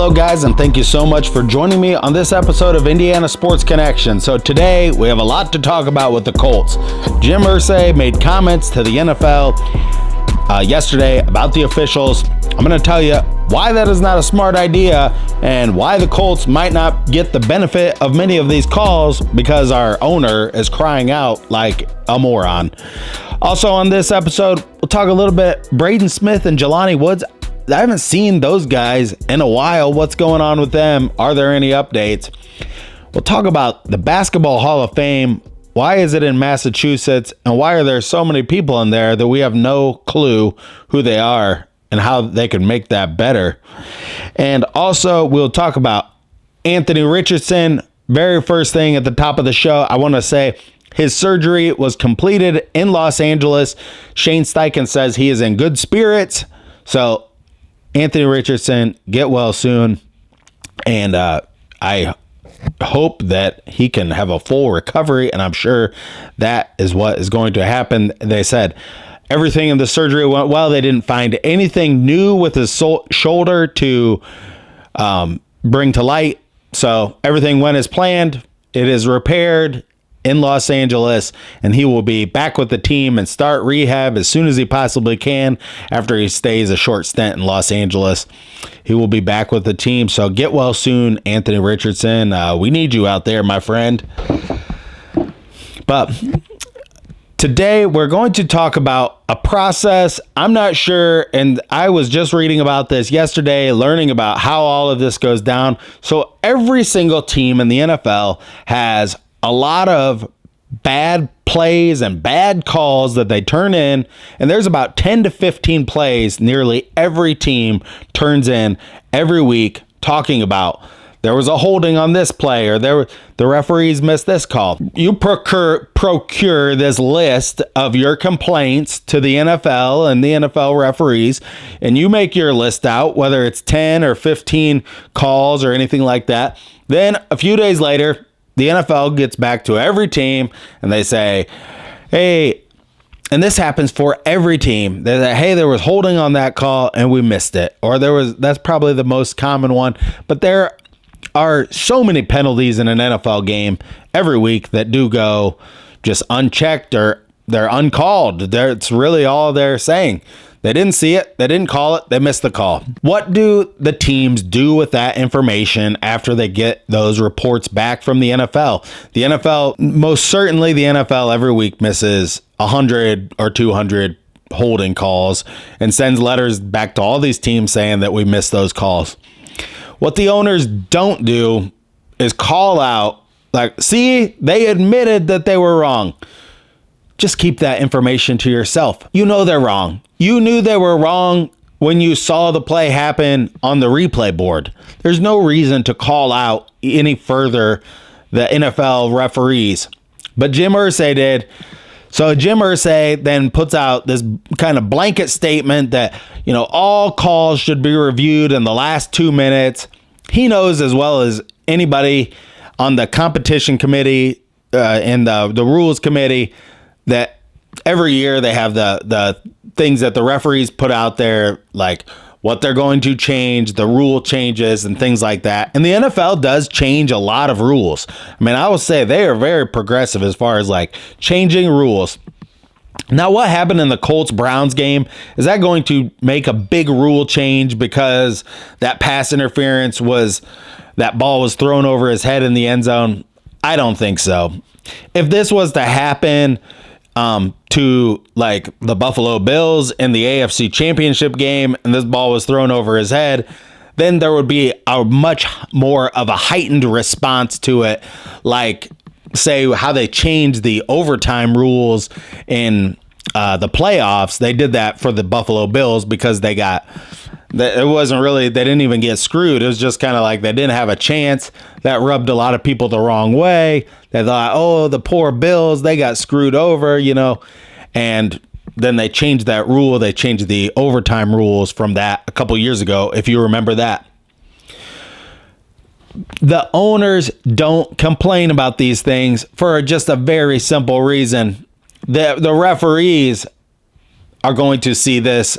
Hello guys, and thank you so much for joining me on this episode of Indiana Sports Connection. So today we have a lot to talk about with the Colts. Jim Irsay made comments to the NFL yesterday about the officials. I'm going to tell you why that is not a smart idea and why the Colts might not get the benefit of many of these calls because our owner is crying out like a moron. Also on this episode, we'll talk a little bit Braden Smith and Jelani Woods. I haven't seen those guys in a while. What's going on with them? Are there any updates? We'll talk about the Basketball Hall of Fame. Why is it in Massachusetts? And why are there so many people in there that we have no clue who they are and how they can make that better? And also, we'll talk about Anthony Richardson. Very first thing at the top of the show, I want to say his surgery was completed in Los Angeles. Shane Steichen says he is in good spirits. So, Anthony Richardson, get well soon, and I hope that he can have a full recovery, and I'm sure that is what is going to happen. They said everything in the surgery went well. They didn't find anything new with his shoulder to bring to light, so everything went as planned. It is repaired in Los Angeles, and he will be back with the team and start rehab as soon as he possibly can after he stays a short stint in Los Angeles. He will be back with the team, so get well soon, Anthony Richardson. We need you out there, my friend. But today we're going to talk about a process. I'm not sure, and I was just reading about this yesterday, learning about how all of this goes down. So every single team in the NFL has a lot of bad plays and bad calls that they turn in, and there's about 10 to 15 plays nearly every team turns in every week talking about there was a holding on this play or the referees missed this call. You procure this list of your complaints to the NFL and the NFL referees, and you make your list out, whether it's 10 or 15 calls or anything like that. Then a few days later, the NFL gets back to every team and they say, hey, and this happens for every team. They say, hey, there was holding on that call and we missed it. Or that's probably the most common one. But there are so many penalties in an NFL game every week that do go just unchecked or they're uncalled. It's really all they're saying. They didn't see it. They didn't call it. They missed the call. What do the teams do with that information after they get those reports back from the NFL? The NFL, most certainly the NFL every week misses 100 or 200 holding calls and sends letters back to all these teams saying that we missed those calls. What the owners don't do is call out, like, see, they admitted that they were wrong. Just keep that information to yourself. You know they're wrong. You knew they were wrong when you saw the play happen on the replay board. There's no reason to call out any further the NFL referees. But Jim Irsay did. So Jim Irsay then puts out this kind of blanket statement that, all calls should be reviewed in the last 2 minutes. He knows as well as anybody on the competition committee and the rules committee that every year they have the things that the referees put out there, like what they're going to change, the rule changes and things like that. And the NFL does change a lot of rules. I mean, I will say they are very progressive as far as like changing rules. Now, what happened in the Colts-Browns game? Is that going to make a big rule change because that pass interference that ball was thrown over his head in the end zone? I don't think so. If this was to happen to like the Buffalo Bills in the AFC Championship game and this ball was thrown over his head, then there would be a much more of a heightened response to it, like say how they changed the overtime rules in the playoffs. They did that for the Buffalo Bills because they didn't even get screwed. It was just kind of like they didn't have a chance. That rubbed a lot of people the wrong way. They thought, oh, the poor Bills, they got screwed over, and then they changed that rule. They changed the overtime rules from that a couple years ago, if you remember that. The owners don't complain about these things for just a very simple reason. The referees are going to see this,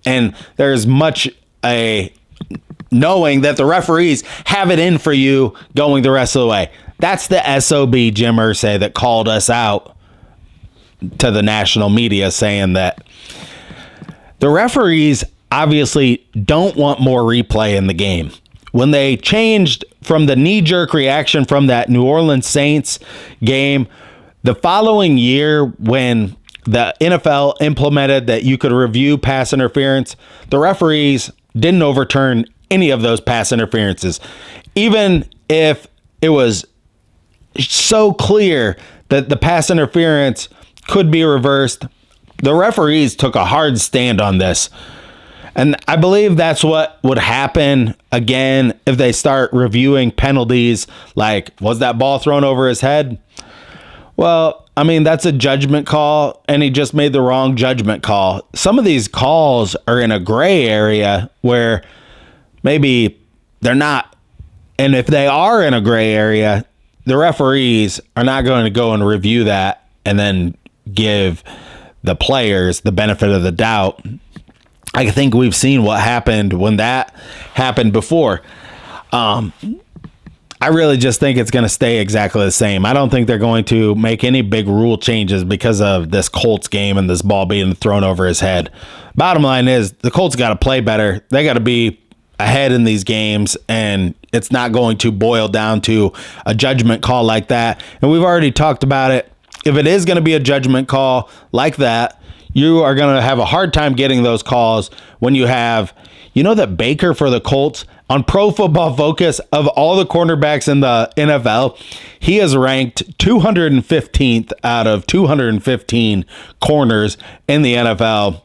and there's much a knowing that the referees have it in for you going the rest of the way. That's the SOB Jim Irsay that called us out to the national media, saying that the referees obviously don't want more replay in the game. When they changed from the knee-jerk reaction from that New Orleans Saints game, the following year when the NFL implemented that you could review pass interference, the referees didn't overturn any of those pass interferences. Even if it was so clear that the pass interference could be reversed, the referees took a hard stand on this. And I believe that's what would happen again if they start reviewing penalties like, was that ball thrown over his head? Well, I mean, that's a judgment call, and he just made the wrong judgment call. Some of these calls are in a gray area where maybe they're not. And if they are in a gray area, the referees are not going to go and review that and then give the players the benefit of the doubt. I think we've seen what happened when that happened before. I really just think it's going to stay exactly the same. I don't think they're going to make any big rule changes because of this Colts game and this ball being thrown over his head. Bottom line is the Colts got to play better. They got to be ahead in these games, and it's not going to boil down to a judgment call like that. And we've already talked about it. If it is going to be a judgment call like that, you are going to have a hard time getting those calls when you have, that Baker for the Colts on Pro Football Focus, of all the cornerbacks in the NFL, he is ranked 215th out of 215 corners in the NFL.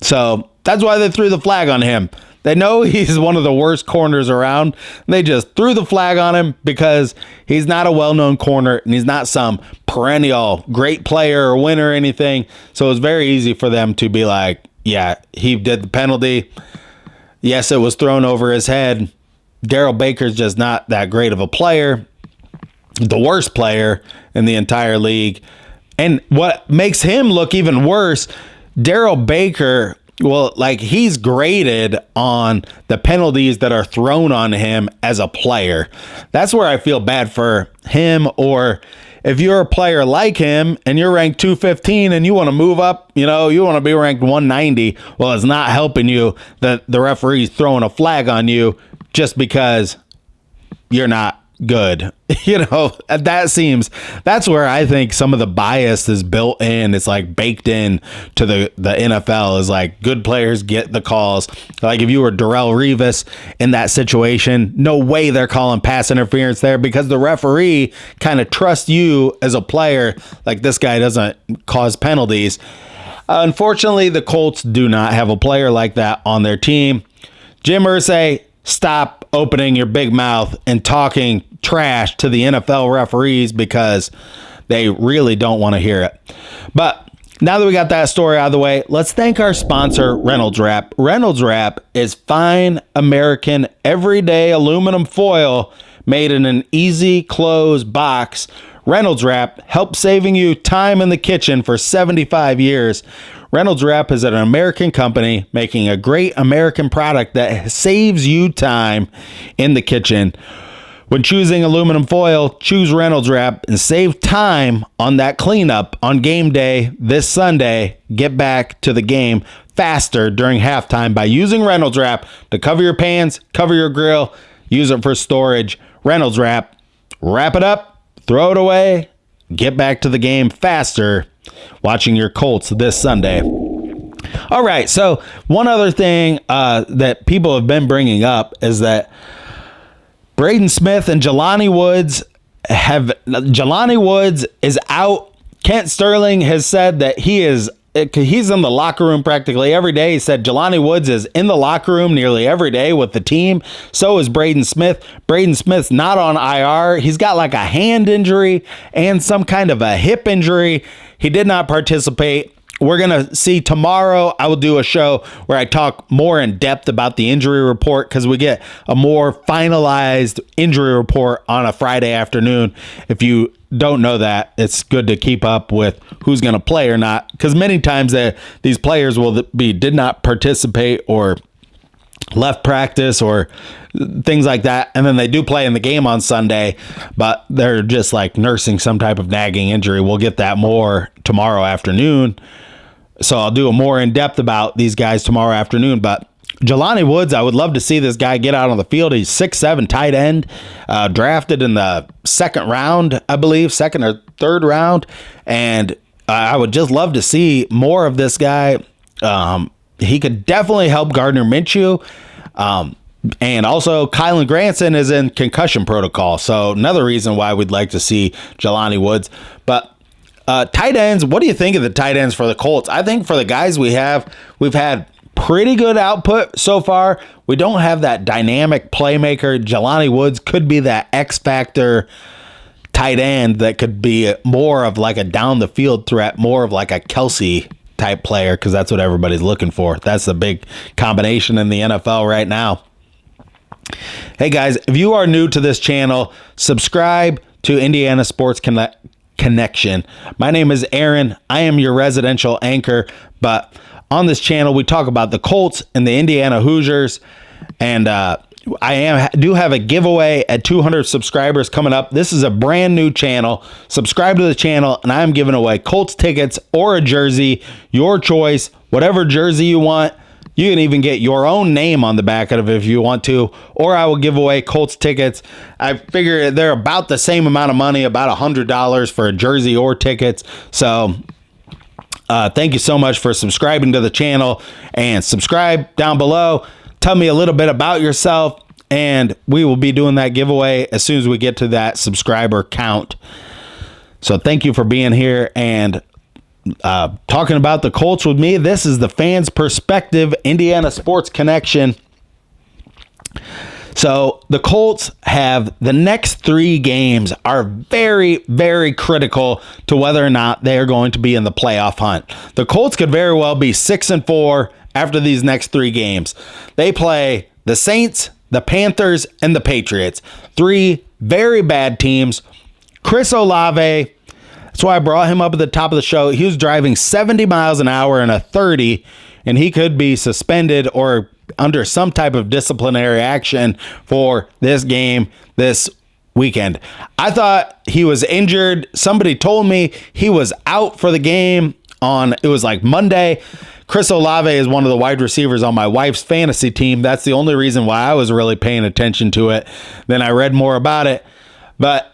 So that's why they threw the flag on him. They know he's one of the worst corners around. They just threw the flag on him because he's not a well-known corner and he's not some perennial great player or winner or anything. So it's very easy for them to be like, yeah, he did the penalty. Yes, it was thrown over his head. Darrell Baker's just not that great of a player. The worst player in the entire league. And what makes him look even worse, Darrell Baker, he's graded on the penalties that are thrown on him as a player. That's where I feel bad for him. Or if you're a player like him and you're ranked 215 and you want to move up, you want to be ranked 190. Well, it's not helping you that the referee's throwing a flag on you just because you're not good. That's where I think some of the bias is built in. It's like baked in to the NFL, is like good players get the calls. Like if you were Darrelle Revis in that situation, no way they're calling pass interference there because the referee kind of trusts you as a player. Like, this guy doesn't cause penalties. Unfortunately, the Colts do not have a player like that on their team. Jim Irsay, stop opening your big mouth and talking trash to the NFL referees because they really don't want to hear it. But now that we got that story out of the way, let's thank our sponsor, Reynolds Wrap. Reynolds Wrap is fine American everyday aluminum foil made in an easy close box. Reynolds Wrap helps saving you time in the kitchen for 75 years. Reynolds Wrap is an American company making a great American product that saves you time in the kitchen. When choosing aluminum foil, choose Reynolds Wrap and save time on that cleanup on game day this Sunday. Get back to the game faster during halftime by using Reynolds Wrap to cover your pans, cover your grill, use it for storage. Reynolds Wrap, wrap it up, throw it away, get back to the game faster watching your Colts this Sunday. All right, so one other thing that people have been bringing up is that Braden Smith and Jelani Woods is out. Kent Sterling has said that he's in the locker room practically every day. He said Jelani Woods is in the locker room nearly every day with the team. So is Braden Smith. Braden Smith's not on IR. He's got like a hand injury and some kind of a hip injury. He did not participate. We're going to see tomorrow. I will do a show where I talk more in depth about the injury report because we get a more finalized injury report on a Friday afternoon. If you don't know that, it's good to keep up with who's going to play or not, because many times these players did not participate or left practice or things like that. And then they do play in the game on Sunday, but they're just like nursing some type of nagging injury. We'll get that more tomorrow afternoon. So I'll do a more in-depth about these guys tomorrow afternoon. But Jelani Woods, I would love to see this guy get out on the field. He's 6'7", tight end, drafted in the second round, I believe, second or third round. And I would just love to see more of this guy. He could definitely help Gardner Minshew. And also, Kylan Granson is in concussion protocol. So another reason why we'd like to see Jelani Woods. But tight ends, what do you think of the tight ends for the Colts? I think for the guys we've had pretty good output so far. We don't have that dynamic playmaker. Jelani Woods could be that X factor tight end that could be more of like a down the field threat, more of like a Kelsey type player, because that's what everybody's looking for. That's the big combination in the NFL right now. Hey guys, if you are new to this channel, subscribe to Indiana Sports Connection. My name is Aaron. I am your residential anchor, but on this channel we talk about the Colts and the Indiana Hoosiers, and I do have a giveaway at 200 subscribers coming up. This is a brand new channel. Subscribe to the channel, and I'm giving away Colts tickets or a jersey, your choice, whatever jersey you want. You can even get your own name on the back of it if you want to, or I will give away Colts tickets. I figure they're about the same amount of money, about $100 for a jersey or tickets. So thank you so much for subscribing to the channel, and subscribe down below. Tell me a little bit about yourself, and we will be doing that giveaway as soon as we get to that subscriber count. So thank you for being here and talking about the Colts with me. This is the Fans Perspective, Indiana Sports Connection. So the Colts have the next 3 games are very, very critical to whether or not they are going to be in the playoff hunt. The Colts could very well be 6-4 after these next 3 games. They play the Saints, the Panthers, and the Patriots. 3 very bad teams. Chris Olave, that's why I brought him up at the top of the show. He was driving 70 miles an hour in a 30, and he could be suspended or under some type of disciplinary action for this game this weekend. I thought he was injured. Somebody told me he was out for the game it was like Monday. Chris Olave is one of the wide receivers on my wife's fantasy team. That's the only reason why I was really paying attention to it. Then I read more about it. But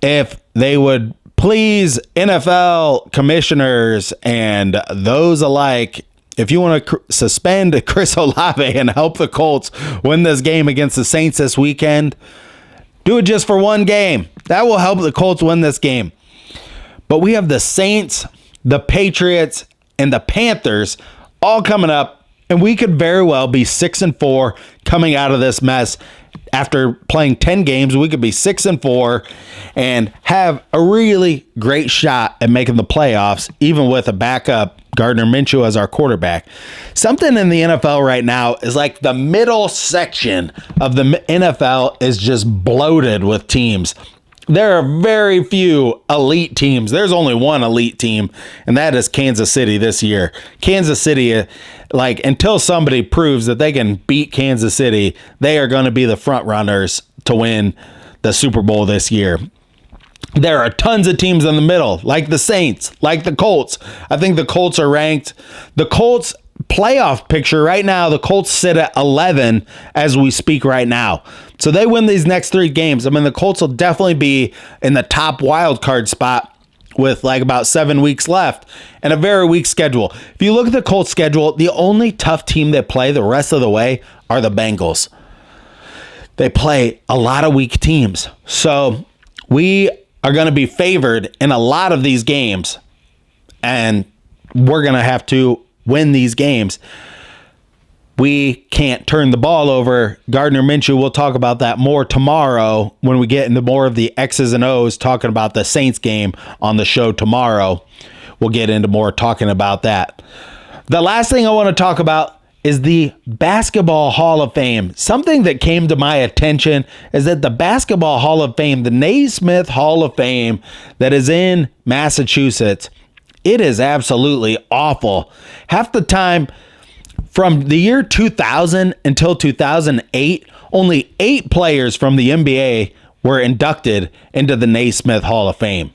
if they would please, NFL commissioners and those alike, if you want to suspend Chris Olave and help the Colts win this game against the Saints this weekend, do it just for one game. That will help the Colts win this game. But we have the Saints, the Patriots, and the Panthers all coming up, and we could very well be 6-4 coming out of this mess. After playing 10 games, we could be 6-4 and have a really great shot at making the playoffs, even with a backup Gardner Minshew as our quarterback. Something in the NFL right now is like the middle section of the NFL is just bloated with teams. There are very few elite teams. There's only one elite team, and that is Kansas City this year. Kansas City, until somebody proves that they can beat Kansas City, they are going to be the front runners to win the Super Bowl this year. There are tons of teams in the middle, like the Saints, like the Colts. I think the Colts are ranked. The Colts playoff picture right now, the Colts sit at 11 as we speak right now. So they win these next 3 games. I mean, the Colts will definitely be in the top wild card spot with about 7 weeks left and a very weak schedule. If you look at the Colts schedule, the only tough team they play the rest of the way are the Bengals. They play a lot of weak teams. So we are going to be favored in a lot of these games, and we're going to have to win these games. We can't turn the ball over. Gardner Minshew, we'll talk about that more tomorrow when we get into more of the X's and O's, talking about the Saints game on the show tomorrow. We'll get into more talking about that. The last thing I want to talk about is the Basketball Hall of Fame. Something that came to my attention is that the Basketball Hall of Fame, the Naismith Hall of Fame that is in Massachusetts, it is absolutely awful. Half the time, From the year 2000 until 2008, only 8 players from the NBA were inducted into the Naismith Hall of Fame.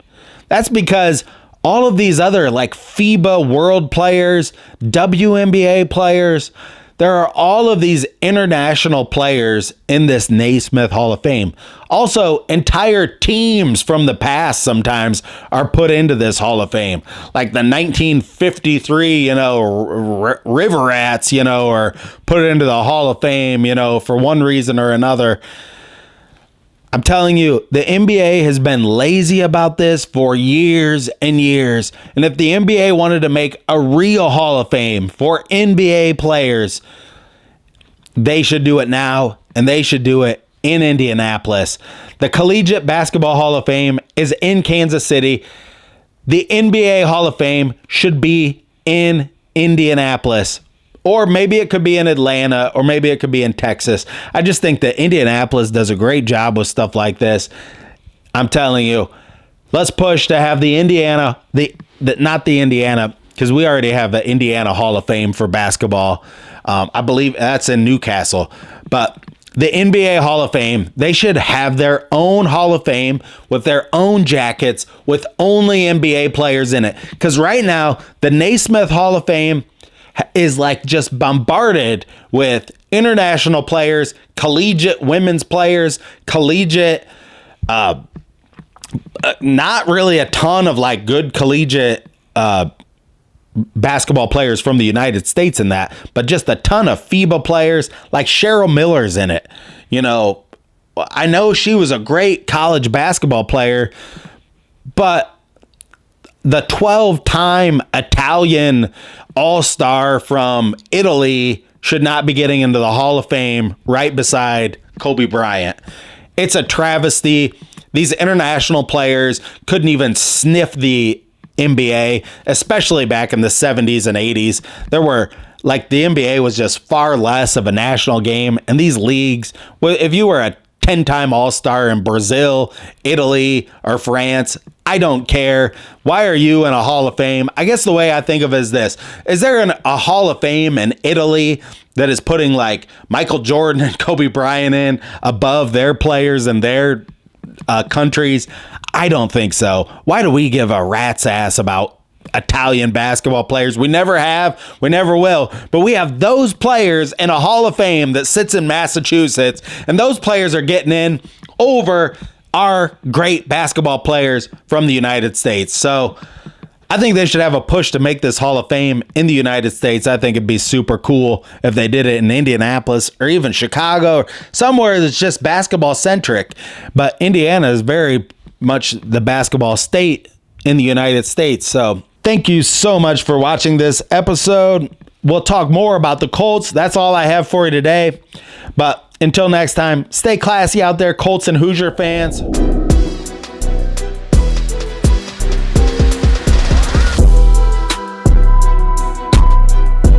That's because all of these other like FIBA world players, WNBA players, there are all of these international players in this Naismith Hall of Fame. Also, entire teams from the past sometimes are put into this Hall of Fame. Like the 1953, River Rats, are put into the Hall of Fame, for one reason or another. I'm telling you, the NBA has been lazy about this for years and years. And if the NBA wanted to make a real Hall of Fame for NBA players, they should do it now, and they should do it in Indianapolis. The Collegiate Basketball Hall of Fame is in Kansas City. The NBA Hall of Fame should be in Indianapolis. Or maybe it could be in Atlanta, or maybe it could be in Texas. I just think that Indianapolis does a great job with stuff like this. I'm telling you, let's push to have not the Indiana, because we already have the Indiana Hall of Fame for basketball. I believe that's in Newcastle. But the NBA Hall of Fame, they should have their own Hall of Fame with their own jackets with only NBA players in it. Because right now, the Naismith Hall of Fame is like just bombarded with international players, collegiate women's players, collegiate, not really a ton of like good collegiate basketball players from the United States in that, but just a ton of FIBA players. Like Cheryl Miller's in it. I know she was a great college basketball player, but the 12-time Italian all-star from Italy should not be getting into the Hall of Fame right beside Kobe Bryant. It's a travesty. These international players couldn't even sniff the NBA, especially back in the 70s and 80s. The NBA was just far less of a national game. And these leagues, if you were a 10-time all-star in Brazil, Italy, or France, I don't care. Why are you in a Hall of Fame? I guess the way I think of it is this. Is there a Hall of Fame in Italy that is putting like Michael Jordan and Kobe Bryant in above their players in their countries? I don't think so. Why do we give a rat's ass about Italian basketball players? We never have. We never will. But we have those players in a Hall of Fame that sits in Massachusetts, and those players are getting in over our great basketball players from the United States. So I think they should have a push to make this Hall of Fame in the United States. I think it'd be super cool if they did it in Indianapolis or even Chicago or somewhere that's just basketball centric. But Indiana is very much the basketball state in the United States. So thank you so much for watching this episode. We'll talk more about the Colts. That's all I have for you today. But until next time, stay classy out there, Colts and Hoosier fans.